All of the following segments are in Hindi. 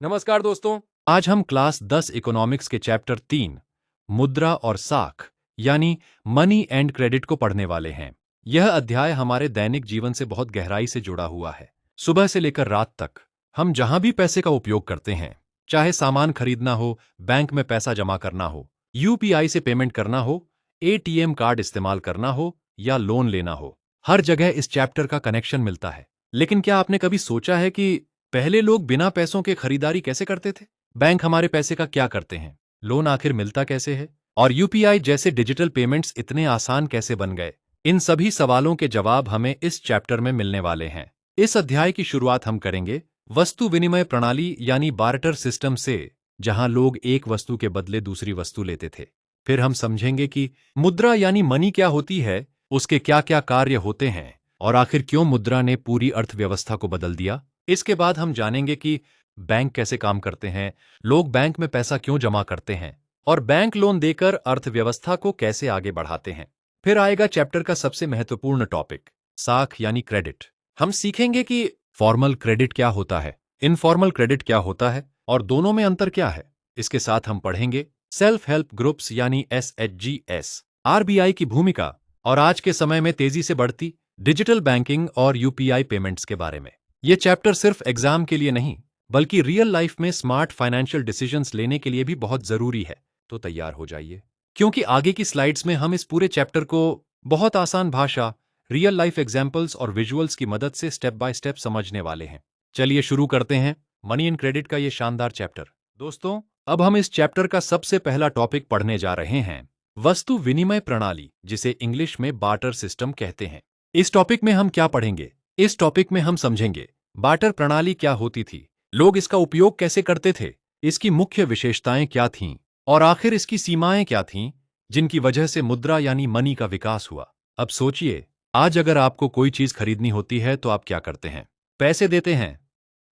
नमस्कार दोस्तों। आज हम क्लास 10 इकोनॉमिक्स के चैप्टर 3 मुद्रा और साख यानी मनी एंड क्रेडिट को पढ़ने वाले हैं। यह अध्याय हमारे दैनिक जीवन से बहुत गहराई से जुड़ा हुआ है। सुबह से लेकर रात तक हम जहां भी पैसे का उपयोग करते हैं, चाहे सामान खरीदना हो, बैंक में पैसा जमा करना हो, यूपीआई से पेमेंट करना हो, एटीएम कार्ड इस्तेमाल करना हो या लोन लेना हो, हर जगह इस चैप्टर का कनेक्शन मिलता है। लेकिन क्या आपने कभी सोचा है कि पहले लोग बिना पैसों के खरीदारी कैसे करते थे? बैंक हमारे पैसे का क्या करते हैं? लोन आखिर मिलता कैसे है? और यूपीआई जैसे डिजिटल पेमेंट्स इतने आसान कैसे बन गए? इन सभी सवालों के जवाब हमें इस चैप्टर में मिलने वाले हैं। इस अध्याय की शुरुआत हम करेंगे वस्तु विनिमय प्रणाली यानी बार्टर सिस्टम से, जहां लोग एक वस्तु के बदले दूसरी वस्तु लेते थे। फिर हम समझेंगे कि मुद्रा यानी मनी क्या होती है, उसके क्या क्या कार्य होते हैं और आखिर क्यों मुद्रा ने पूरी अर्थव्यवस्था को बदल दिया। इसके बाद हम जानेंगे कि बैंक कैसे काम करते हैं, लोग बैंक में पैसा क्यों जमा करते हैं और बैंक लोन देकर अर्थव्यवस्था को कैसे आगे बढ़ाते हैं। फिर आएगा चैप्टर का सबसे महत्वपूर्ण टॉपिक, साख यानी क्रेडिट। हम सीखेंगे कि फॉर्मल क्रेडिट क्या होता है, इनफॉर्मल क्रेडिट क्या होता है और दोनों में अंतर क्या है। इसके साथ हम पढ़ेंगे सेल्फ हेल्प ग्रुप्स यानी SHGs, आरबीआई की भूमिका और आज के समय में तेजी से बढ़ती डिजिटल बैंकिंग और यूपीआई पेमेंट्स के बारे में। ये चैप्टर सिर्फ एग्जाम के लिए नहीं, बल्कि रियल लाइफ में स्मार्ट फाइनेंशियल डिसीजंस लेने के लिए भी बहुत जरूरी है। तो तैयार हो जाइए, क्योंकि आगे की स्लाइड्स में हम इस पूरे चैप्टर को बहुत आसान भाषा, रियल लाइफ एग्जाम्पल्स और विजुअल्स की मदद से स्टेप बाय स्टेप समझने वाले हैं। चलिए शुरू करते हैं मनी एंड क्रेडिट का ये शानदार चैप्टर। दोस्तों, अब हम इस चैप्टर का सबसे पहला टॉपिक पढ़ने जा रहे हैं, वस्तु विनिमय प्रणाली, जिसे इंग्लिश में बार्टर सिस्टम कहते हैं। इस टॉपिक में हम क्या पढ़ेंगे? इस टॉपिक में हम समझेंगे बार्टर प्रणाली क्या होती थी, लोग इसका उपयोग कैसे करते थे, इसकी मुख्य विशेषताएं क्या थीं और आखिर इसकी सीमाएं क्या थीं, जिनकी वजह से मुद्रा यानी मनी का विकास हुआ। अब सोचिए, आज अगर आपको कोई चीज खरीदनी होती है तो आप क्या करते हैं? पैसे देते हैं,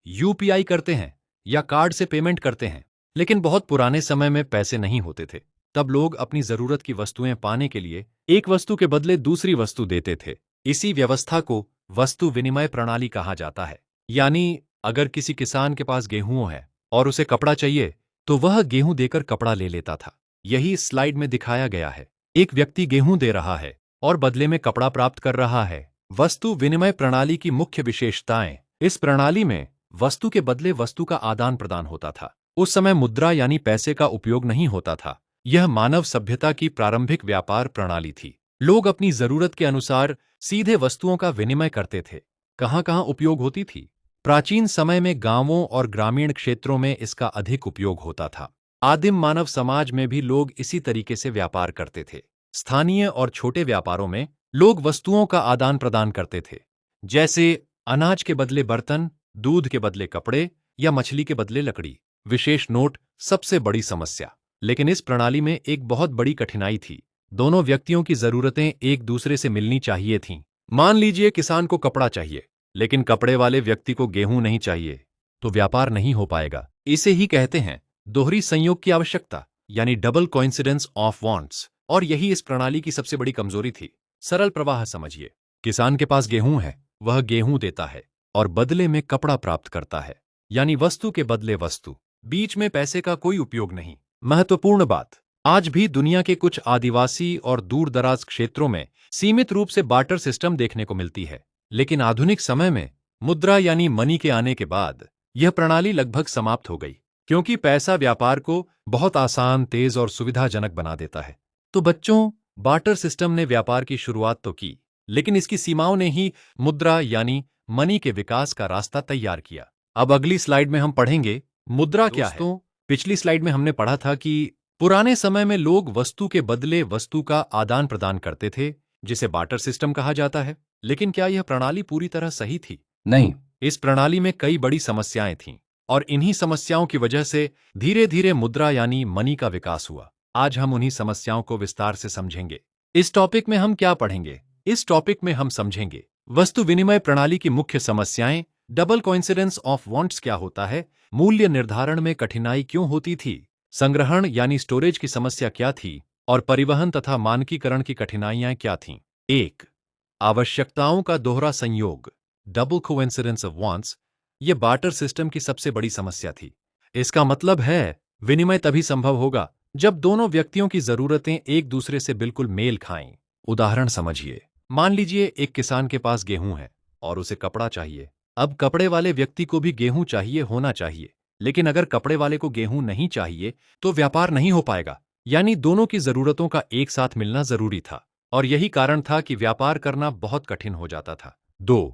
यूपीआई करते हैं या कार्ड से पेमेंट करते हैं। लेकिन बहुत पुराने समय में पैसे नहीं होते थे। तब लोग अपनी जरूरत की वस्तुएं पाने के लिए एक वस्तु के बदले दूसरी वस्तु देते थे। इसी व्यवस्था को वस्तु विनिमय प्रणाली कहा जाता है। यानी अगर किसी किसान के पास गेहूं है और उसे कपड़ा चाहिए, तो वह गेहूं देकर कपड़ा ले लेता था। यही इस स्लाइड में दिखाया गया है। एक व्यक्ति गेहूं दे रहा है और बदले में कपड़ा प्राप्त कर रहा है। वस्तु विनिमय प्रणाली की मुख्य विशेषताएं, इस प्रणाली में वस्तु के बदले वस्तु का आदान प्रदान होता था। उस समय मुद्रा यानी पैसे का उपयोग नहीं होता था। यह मानव सभ्यता की प्रारंभिक व्यापार प्रणाली थी। लोग अपनी जरूरत के अनुसार सीधे वस्तुओं का विनिमय करते थे। कहां कहां उपयोग होती थी? प्राचीन समय में गांवों और ग्रामीण क्षेत्रों में इसका अधिक उपयोग होता था। आदिम मानव समाज में भी लोग इसी तरीके से व्यापार करते थे। स्थानीय और छोटे व्यापारों में लोग वस्तुओं का आदान प्रदान करते थे, जैसे अनाज के बदले बर्तन, दूध के बदले कपड़े या मछली के बदले लकड़ी। विशेष नोट, सबसे बड़ी समस्या। लेकिन इस प्रणाली में एक बहुत बड़ी कठिनाई थी। दोनों व्यक्तियों की जरूरतें एक दूसरे से मिलनी चाहिए थीं। मान लीजिए किसान को कपड़ा चाहिए, लेकिन कपड़े वाले व्यक्ति को गेहूं नहीं चाहिए, तो व्यापार नहीं हो पाएगा। इसे ही कहते हैं दोहरी संयोग की आवश्यकता, यानी डबल कोइंसिडेंस ऑफ वांट्स। और यही इस प्रणाली की सबसे बड़ी कमजोरी थी। सरल प्रवाह समझिए, किसान के पास गेहूं है, वह गेहूं देता है और बदले में कपड़ा प्राप्त करता है, यानी वस्तु के बदले वस्तु। बीच में पैसे का कोई उपयोग नहीं। महत्वपूर्ण बात, आज भी दुनिया के कुछ आदिवासी और दूर दराज क्षेत्रों में सीमित रूप से बार्टर सिस्टम देखने को मिलती है। लेकिन आधुनिक समय में मुद्रा यानी मनी के आने के बाद यह प्रणाली लगभग समाप्त हो गई, क्योंकि पैसा व्यापार को बहुत आसान, तेज और सुविधाजनक बना देता है। तो बच्चों, बार्टर सिस्टम ने व्यापार की शुरुआत तो की, लेकिन इसकी सीमाओं ने ही मुद्रा यानी मनी के विकास का रास्ता तैयार किया। अब अगली स्लाइड में हम पढ़ेंगे मुद्रा क्या है। दोस्तों, पिछली स्लाइड में हमने पढ़ा था कि पुराने समय में लोग वस्तु के बदले वस्तु का आदान प्रदान करते थे, जिसे बार्टर सिस्टम कहा जाता है। लेकिन क्या यह प्रणाली पूरी तरह सही थी? नहीं। इस प्रणाली में कई बड़ी समस्याएं थीं और इन्हीं समस्याओं की वजह से धीरे धीरे मुद्रा यानी मनी का विकास हुआ। आज हम उन्हीं समस्याओं को विस्तार से समझेंगे। इस टॉपिक में हम क्या पढ़ेंगे? इस टॉपिक में हम समझेंगे वस्तु विनिमय प्रणाली की मुख्य समस्याएं, डबल कोइंसिडेंस ऑफ वांट्स क्या होता है, मूल्य निर्धारण में कठिनाई क्यों होती थी, संग्रहण यानी स्टोरेज की समस्या क्या थी और परिवहन तथा मानकीकरण की कठिनाइयां क्या थीं। एक, आवश्यकताओं का दोहरा संयोग, डबल कोइंसिडेंस ऑफ वांट्स। यह बार्टर सिस्टम की सबसे बड़ी समस्या थी। इसका मतलब है विनिमय तभी संभव होगा जब दोनों व्यक्तियों की जरूरतें एक दूसरे से बिल्कुल मेल खाएं। उदाहरण समझिए, मान लीजिए एक किसान के पास गेहूं है और उसे कपड़ा चाहिए। अब कपड़े वाले व्यक्ति को भी गेहूं चाहिए होना चाहिए, लेकिन अगर कपड़े वाले को गेहूं नहीं चाहिए तो व्यापार नहीं हो पाएगा। यानी दोनों की जरूरतों का एक साथ मिलना जरूरी था, और यही कारण था कि व्यापार करना बहुत कठिन हो जाता था। 2.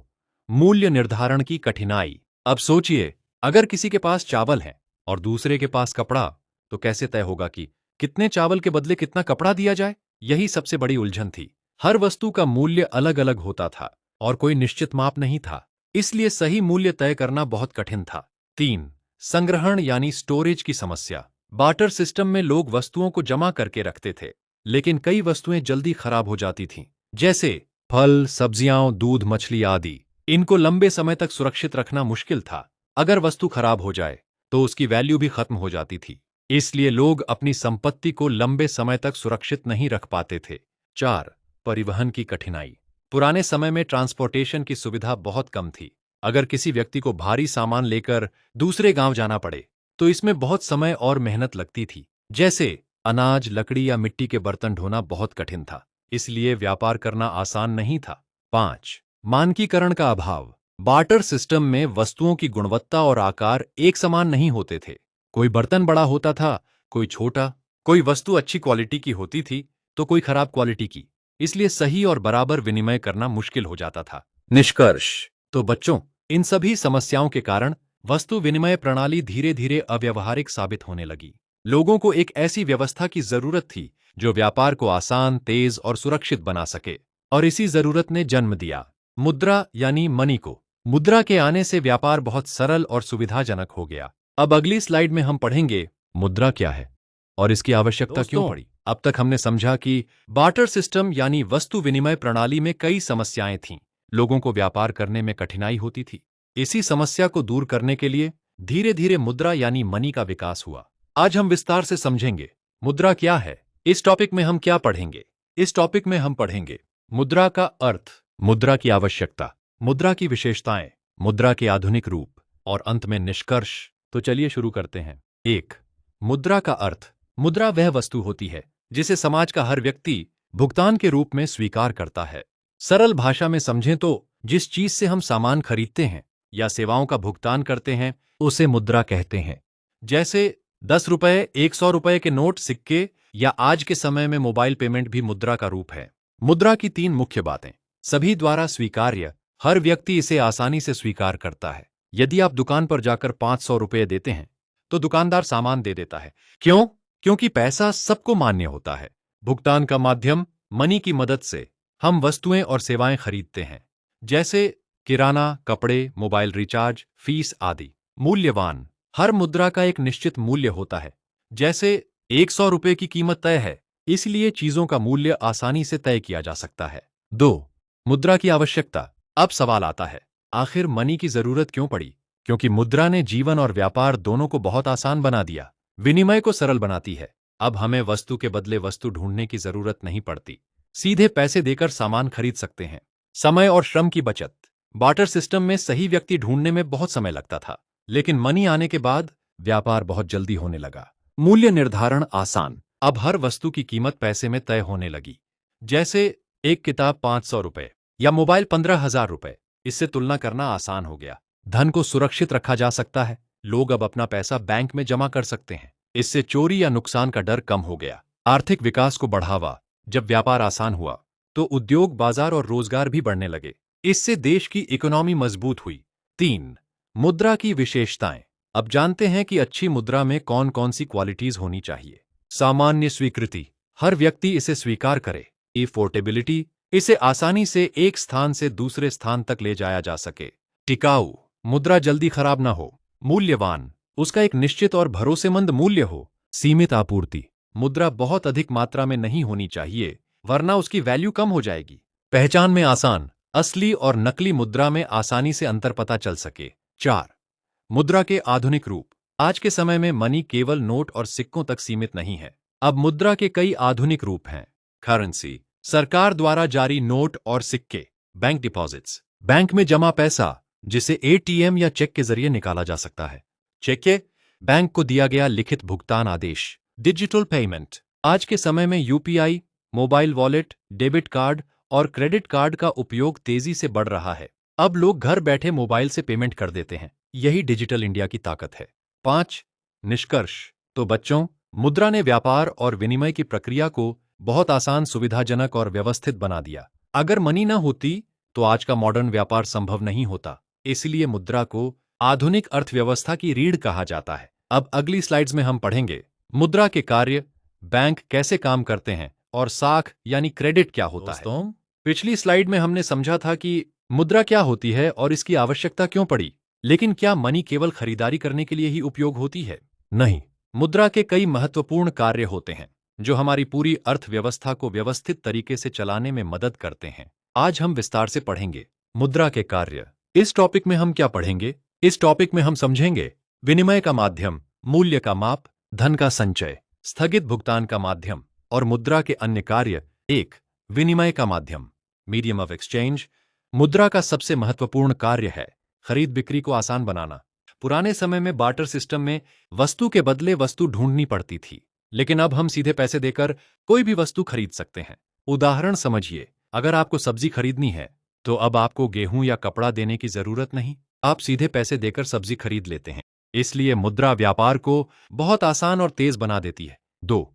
मूल्य निर्धारण की कठिनाई। अब सोचिए, अगर किसी के पास चावल है और दूसरे के पास कपड़ा, तो कैसे तय होगा कि कितने चावल के बदले कितना कपड़ा दिया जाए? यही सबसे बड़ी उलझन थी। हर वस्तु का मूल्य अलग अलग होता था और कोई निश्चित माप नहीं था, इसलिए सही मूल्य तय करना बहुत कठिन था। 3. संग्रहण यानी स्टोरेज की समस्या। बार्टर सिस्टम में लोग वस्तुओं को जमा करके रखते थे, लेकिन कई वस्तुएं जल्दी खराब हो जाती थीं, जैसे फल, सब्जियां, दूध, मछली आदि। इनको लंबे समय तक सुरक्षित रखना मुश्किल था। अगर वस्तु खराब हो जाए तो उसकी वैल्यू भी खत्म हो जाती थी, इसलिए लोग अपनी संपत्ति को लंबे समय तक सुरक्षित नहीं रख पाते थे। 4. परिवहन की कठिनाई। पुराने समय में ट्रांसपोर्टेशन की सुविधा बहुत कम थी। अगर किसी व्यक्ति को भारी सामान लेकर दूसरे गांव जाना पड़े तो इसमें बहुत समय और मेहनत लगती थी, जैसे अनाज, लकड़ी या मिट्टी के बर्तन ढोना बहुत कठिन था, इसलिए व्यापार करना आसान नहीं था। 5. मानकीकरण का अभाव। बार्टर सिस्टम में वस्तुओं की गुणवत्ता और आकार एक समान नहीं होते थे। कोई बर्तन बड़ा होता था, कोई छोटा, कोई वस्तु अच्छी क्वालिटी की होती थी तो कोई खराब क्वालिटी की, इसलिए सही और बराबर विनिमय करना मुश्किल हो जाता था। निष्कर्ष। तो बच्चों, इन सभी समस्याओं के कारण वस्तु विनिमय प्रणाली धीरे धीरे अव्यावहारिक साबित होने लगी। लोगों को एक ऐसी व्यवस्था की जरूरत थी जो व्यापार को आसान, तेज और सुरक्षित बना सके, और इसी जरूरत ने जन्म दिया मुद्रा यानी मनी को। मुद्रा के आने से व्यापार बहुत सरल और सुविधाजनक हो गया। अब अगली स्लाइड में हम पढ़ेंगे मुद्रा क्या है और इसकी आवश्यकता क्यों पड़ी। अब तक हमने समझा कि बार्टर सिस्टम यानी वस्तु विनिमय प्रणाली में कई समस्याएं थीं। लोगों को व्यापार करने में कठिनाई होती थी। इसी समस्या को दूर करने के लिए धीरे धीरे मुद्रा यानी मनी का विकास हुआ। आज हम विस्तार से समझेंगे मुद्रा क्या है। इस टॉपिक में हम क्या पढ़ेंगे? इस टॉपिक में हम पढ़ेंगे मुद्रा का अर्थ, मुद्रा की आवश्यकता, मुद्रा की विशेषताएं, मुद्रा के आधुनिक रूप और अंत में निष्कर्ष। तो चलिए शुरू करते हैं। 1. मुद्रा का अर्थ। मुद्रा वह वस्तु होती है जिसे समाज का हर व्यक्ति भुगतान के रूप में स्वीकार करता है। सरल भाषा में समझें तो जिस चीज से हम सामान खरीदते हैं या सेवाओं का भुगतान करते हैं उसे मुद्रा कहते हैं। जैसे 10 रुपए, 100 रुपए के नोट, सिक्के या आज के समय में मोबाइल पेमेंट भी मुद्रा का रूप है। मुद्रा की 3 मुख्य बातें। सभी द्वारा स्वीकार्य, हर व्यक्ति इसे आसानी से स्वीकार करता है। यदि आप दुकान पर जाकर 500 रुपये देते हैं तो दुकानदार सामान दे देता है। क्यों? क्योंकि पैसा सबको मान्य होता है। भुगतान का माध्यम मनी की मदद से हम वस्तुएं और सेवाएं खरीदते हैं, जैसे किराना, कपड़े, मोबाइल रिचार्ज, फीस आदि। मूल्यवान। हर मुद्रा का एक निश्चित मूल्य होता है। जैसे 100 रुपये की कीमत तय है, इसलिए चीजों का मूल्य आसानी से तय किया जा सकता है। 2. मुद्रा की आवश्यकता। अब सवाल आता है, आखिर मनी की जरूरत क्यों पड़ी? क्योंकि मुद्रा ने जीवन और व्यापार दोनों को बहुत आसान बना दिया। विनिमय को सरल बनाती है। अब हमें वस्तु के बदले वस्तु ढूंढने की जरूरत नहीं पड़ती, सीधे पैसे देकर सामान खरीद सकते हैं। समय और श्रम की बचत। बार्टर सिस्टम में सही व्यक्ति ढूंढने में बहुत समय लगता था, लेकिन मनी आने के बाद व्यापार बहुत जल्दी होने लगा। मूल्य निर्धारण आसान। अब हर वस्तु की कीमत पैसे में तय होने लगी। जैसे एक किताब 500 रुपए या मोबाइल 15,000 रुपए। इससे तुलना करना आसान हो गया। धन को सुरक्षित रखा जा सकता है। लोग अब अपना पैसा बैंक में जमा कर सकते हैं। इससे चोरी या नुकसान का डर कम हो गया। आर्थिक विकास को बढ़ावा। जब व्यापार आसान हुआ तो उद्योग, बाजार और रोजगार भी बढ़ने लगे। इससे देश की इकोनॉमी मजबूत हुई। 3. मुद्रा की विशेषताएं। अब जानते हैं कि अच्छी मुद्रा में कौन कौन सी क्वालिटीज होनी चाहिए। सामान्य स्वीकृति, हर व्यक्ति इसे स्वीकार करे। अफोर्डेबिलिटी, इसे आसानी से एक स्थान से दूसरे स्थान तक ले जाया जा सके। टिकाऊ, मुद्रा जल्दी खराब ना हो। मूल्यवान, उसका एक निश्चित और भरोसेमंद मूल्य हो। सीमित आपूर्ति, मुद्रा बहुत अधिक मात्रा में नहीं होनी चाहिए, वरना उसकी वैल्यू कम हो जाएगी। पहचान में आसान, असली और नकली मुद्रा में आसानी से अंतर पता चल सके। 4. मुद्रा के आधुनिक रूप। आज के समय में मनी केवल नोट और सिक्कों तक सीमित नहीं है। अब मुद्रा के कई आधुनिक रूप हैं। करेंसी, सरकार द्वारा जारी नोट और सिक्के। बैंक डिपॉजिट्स, बैंक में जमा पैसा जिसे एटीएम या चेक के जरिए निकाला जा सकता है। चेक बैंक को दिया गया लिखित भुगतान आदेश। Digital payment. आज के समय में UPI, mobile wallet, debit card और क्रेडिट कार्ड का उपयोग तेजी से बढ़ रहा है। अब लोग घर बैठे मोबाइल से पेमेंट कर देते हैं। यही डिजिटल इंडिया की ताकत है। 5. निष्कर्ष। तो बच्चों, मुद्रा ने व्यापार और विनिमय की प्रक्रिया को बहुत आसान, सुविधाजनक और व्यवस्थित बना दिया। अगर मनी न होती तो आज का मॉडर्न व्यापार संभव नहीं होता। इसलिए मुद्रा को आधुनिक अर्थव्यवस्था की रीढ़ कहा जाता है। अब अगली स्लाइड्स में हम पढ़ेंगे मुद्रा के कार्य, बैंक कैसे काम करते हैं और साख यानी क्रेडिट क्या होता है। पिछली स्लाइड में हमने समझा था कि मुद्रा क्या होती है और इसकी आवश्यकता क्यों पड़ी। लेकिन क्या मनी केवल खरीदारी करने के लिए ही उपयोग होती है? नहीं। मुद्रा के कई महत्वपूर्ण कार्य होते हैं जो हमारी पूरी अर्थव्यवस्था को व्यवस्थित तरीके से चलाने में मदद करते हैं। आज हम विस्तार से पढ़ेंगे मुद्रा के कार्य। इस टॉपिक में हम क्या पढ़ेंगे? इस टॉपिक में हम समझेंगे विनिमय का माध्यम, मूल्य का माप, धन का संचय, स्थगित भुगतान का माध्यम और मुद्रा के अन्य कार्य। 1. विनिमय का माध्यम, मीडियम ऑफ एक्सचेंज। मुद्रा का सबसे महत्वपूर्ण कार्य है खरीद बिक्री को आसान बनाना। पुराने समय में बार्टर सिस्टम में वस्तु के बदले वस्तु ढूंढनी पड़ती थी, लेकिन अब हम सीधे पैसे देकर कोई भी वस्तु खरीद सकते हैं। उदाहरण समझिए, अगर आपको सब्जी खरीदनी है तो अब आपको गेहूं या कपड़ा देने की जरूरत नहीं, आप सीधे पैसे देकर सब्जी खरीद लेते हैं। इसलिए मुद्रा व्यापार को बहुत आसान और तेज बना देती है। 2.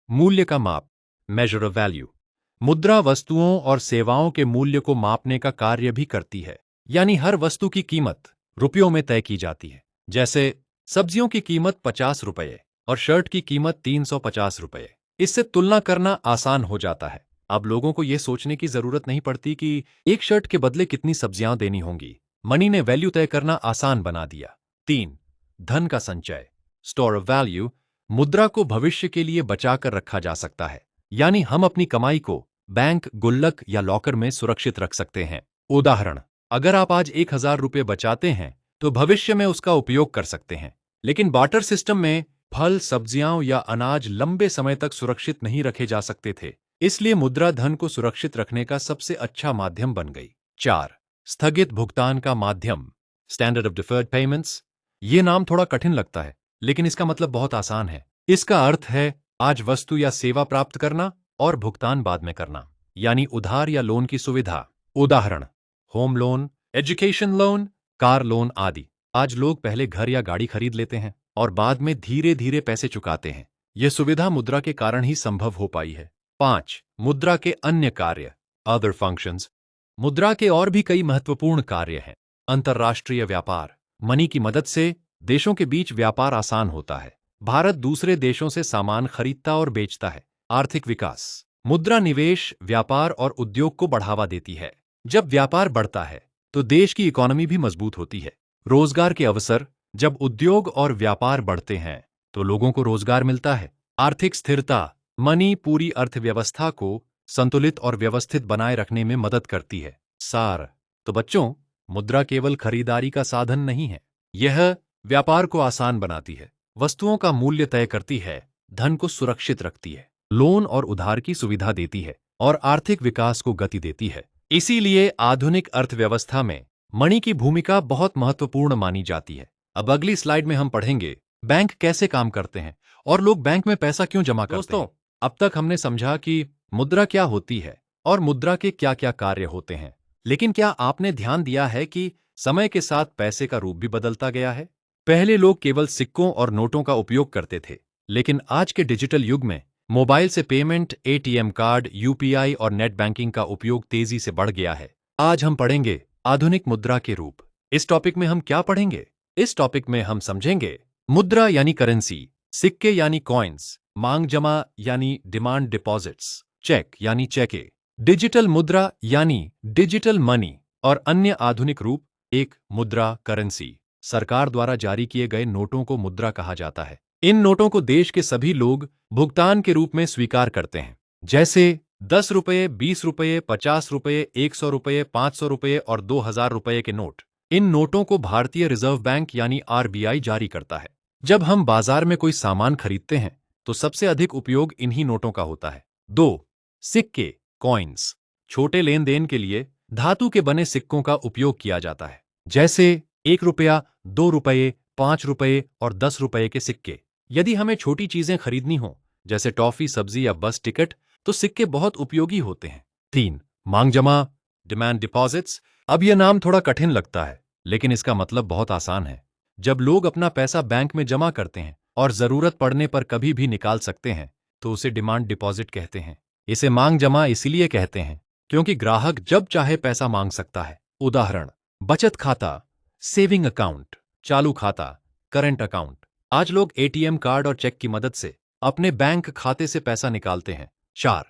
मूल्य का माप, मेजर ऑफ वैल्यू। मुद्रा वस्तुओं और सेवाओं के मूल्य को मापने का कार्य भी करती है, यानी हर वस्तु की कीमत रुपयों में तय की जाती है। जैसे सब्जियों की कीमत 50 रुपये और शर्ट की कीमत 350 रुपये। इससे तुलना करना आसान हो जाता है। अब लोगों को यह सोचने की जरूरत नहीं पड़ती कि एक शर्ट के बदले कितनी सब्जियां देनी होंगी। मनी ने वैल्यू तय करना आसान बना दिया। 3. धन का संचय, स्टोर ऑफ वैल्यू। मुद्रा को भविष्य के लिए बचाकर रखा जा सकता है, यानी हम अपनी कमाई को बैंक, गुल्लक या लॉकर में सुरक्षित रख सकते हैं। उदाहरण, अगर आप आज 1000 रुपये बचाते हैं तो भविष्य में उसका उपयोग कर सकते हैं। लेकिन बार्टर सिस्टम में फल, सब्जियां या अनाज लंबे समय तक सुरक्षित नहीं रखे जा सकते थे, इसलिए मुद्रा धन को सुरक्षित रखने का सबसे अच्छा माध्यम बन गई। 4. स्थगित भुगतान का माध्यम, स्टैंडर्ड ऑफ डिफर्ड पेमेंट्स। ये नाम थोड़ा कठिन लगता है, लेकिन इसका मतलब बहुत आसान है। इसका अर्थ है आज वस्तु या सेवा प्राप्त करना और भुगतान बाद में करना, यानी उधार या लोन की सुविधा। उदाहरण, home loan, education loan, car loan आदि। आज लोग पहले घर या गाड़ी खरीद लेते हैं और बाद में धीरे धीरे पैसे चुकाते हैं। यह सुविधा मुद्रा के कारण ही संभव हो पाई है। 5. मुद्रा के अन्य कार्य, अदर फंक्शंस। मुद्रा के और भी कई महत्वपूर्ण कार्य हैं। अंतर्राष्ट्रीय व्यापार, मनी की मदद से देशों के बीच व्यापार आसान होता है। भारत दूसरे देशों से सामान खरीदता और बेचता है। आर्थिक विकास, मुद्रा निवेश, व्यापार और उद्योग को बढ़ावा देती है। जब व्यापार बढ़ता है तो देश की इकोनॉमी भी मजबूत होती है। रोजगार के अवसर, जब उद्योग और व्यापार बढ़ते हैं तो लोगों को रोजगार मिलता है। आर्थिक स्थिरता, मनी पूरी अर्थव्यवस्था को संतुलित और व्यवस्थित बनाए रखने में मदद करती है। सार, तो बच्चों, मुद्रा केवल खरीदारी का साधन नहीं है, यह व्यापार को आसान बनाती है, वस्तुओं का मूल्य तय करती है, धन को सुरक्षित रखती है, लोन और उधार की सुविधा देती है और आर्थिक विकास को गति देती है। इसीलिए आधुनिक अर्थव्यवस्था में मनी की भूमिका बहुत महत्वपूर्ण मानी जाती है। अब अगली स्लाइड में हम पढ़ेंगे बैंक कैसे काम करते हैं और लोग बैंक में पैसा क्यों जमा करते हैं। अब तक हमने समझा कि मुद्रा क्या होती है और मुद्रा के क्या क्या कार्य होते हैं, लेकिन क्या आपने ध्यान दिया है कि समय के साथ पैसे का रूप भी बदलता गया है? पहले लोग केवल सिक्कों और नोटों का उपयोग करते थे, लेकिन आज के डिजिटल युग में मोबाइल से पेमेंट, एटीएम कार्ड, यूपीआई और नेट बैंकिंग का उपयोग तेजी से बढ़ गया है। आज हम पढ़ेंगे आधुनिक मुद्रा के रूप। इस टॉपिक में हम क्या पढ़ेंगे? इस टॉपिक में हम समझेंगे मुद्रा यानी करेंसी, सिक्के यानी कॉइन्स, मांग जमा यानी डिमांड डिपॉजिट्स, चेक यानी चेके, डिजिटल मुद्रा यानी डिजिटल मनी और अन्य आधुनिक रूप। एक मुद्रा, करेंसी। सरकार द्वारा जारी किए गए नोटों को मुद्रा कहा जाता है। इन नोटों को देश के सभी लोग भुगतान के रूप में स्वीकार करते हैं, जैसे 10 रुपये, 20 रुपये, 50 रुपये, 100 रुपये, 500 रुपये और 2000 रुपये के नोट। इन नोटों को भारतीय रिजर्व बैंक यानी आरबीआई जारी करता है। जब हम बाजार में कोई सामान खरीदते हैं तो सबसे अधिक उपयोग इन्हीं नोटों का होता है। 2. सिक्के, कॉइन्स। छोटे लेन देन के लिए धातु के बने सिक्कों का उपयोग किया जाता है, जैसे 1 रुपया, 2 रुपये, ₹5 और ₹10 के सिक्के। यदि हमें छोटी चीजें खरीदनी हो, जैसे टॉफी, सब्जी या बस टिकट, तो सिक्के बहुत उपयोगी होते हैं। 3. मांग जमा, डिमांड डिपॉजिट्स। अब यह नाम थोड़ा कठिन लगता है, लेकिन इसका मतलब बहुत आसान है। जब लोग अपना पैसा बैंक में जमा करते हैं और जरूरत पड़ने पर कभी भी निकाल सकते हैं, तो उसे डिमांड डिपॉजिट कहते हैं। इसे मांग जमा इसलिए कहते हैं क्योंकि ग्राहक जब चाहे पैसा मांग सकता है। उदाहरण: बचत खाता, सेविंग अकाउंट, चालू खाता, करंट अकाउंट। आज लोग एटीएम कार्ड और चेक की मदद से अपने बैंक खाते से पैसा निकालते हैं। 4.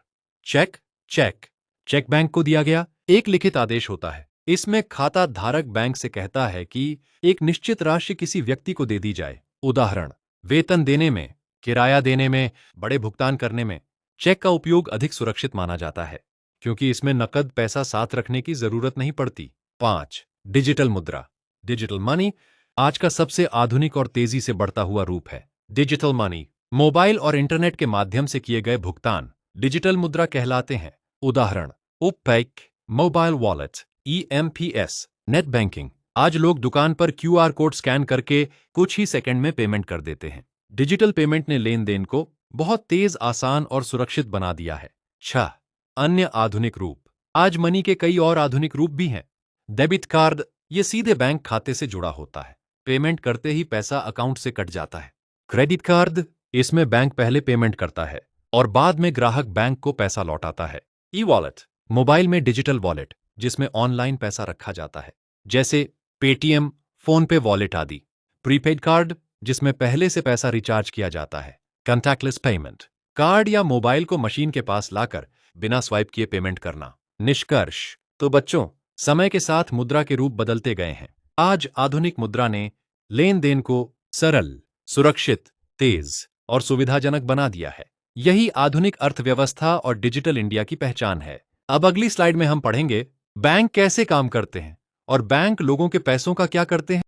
चेक। चेक चेक बैंक को दिया गया एक लिखित आदेश होता है। इसमें खाता धारक बैंक से कहता है कि एक निश्चित राशि किसी व्यक्ति को दे दी जाए। उदाहरण: वेतन देने में, किराया देने में, बड़े भुगतान करने में चेक का उपयोग अधिक सुरक्षित माना जाता है, क्योंकि इसमें नकद पैसा साथ रखने की जरूरत नहीं पड़ती। 5. डिजिटल मुद्रा, डिजिटल मनी, आज का सबसे आधुनिक और तेजी से बढ़ता हुआ रूप है। डिजिटल मनी मोबाइल और इंटरनेट के माध्यम से किए गए भुगतान डिजिटल मुद्रा कहलाते हैं। उदाहरण: ओपेक, mobile wallet, EMPS, net banking. आज लोग दुकान पर QR कोड स्कैन करके कुछ ही सेकंड में पेमेंट कर देते हैं। डिजिटल पेमेंट ने लेन देन को बहुत तेज, आसान और सुरक्षित बना दिया है। 6. अन्य आधुनिक रूप, आज मनी के कई और आधुनिक रूप भी हैं। डेबिट कार्ड, ये सीधे बैंक खाते से जुड़ा होता है। पेमेंट करते ही पैसा अकाउंट से कट जाता है। क्रेडिट कार्ड, इसमें बैंक पहले पेमेंट करता है और बाद में ग्राहक बैंक को पैसा लौटाता है। ई वॉलेट, मोबाइल में डिजिटल वॉलेट, जिसमें ऑनलाइन पैसा रखा जाता है, जैसे पेटीएम, फोन पे वॉलेट आदि। प्रीपेड कार्ड, जिसमें पहले से पैसा रिचार्ज किया जाता है। कंटैक्टलेस पेमेंट, कार्ड या मोबाइल को मशीन के पास लाकर बिना स्वाइप किए पेमेंट करना। निष्कर्ष: तो बच्चों, समय के साथ मुद्रा के रूप बदलते गए हैं। आज आधुनिक मुद्रा ने लेन देन को सरल, सुरक्षित, तेज और सुविधाजनक बना दिया है। यही आधुनिक अर्थव्यवस्था और डिजिटल इंडिया की पहचान है। अब अगली स्लाइड में हम पढ़ेंगे बैंक कैसे काम करते हैं और बैंक लोगों के पैसों का क्या करते हैं।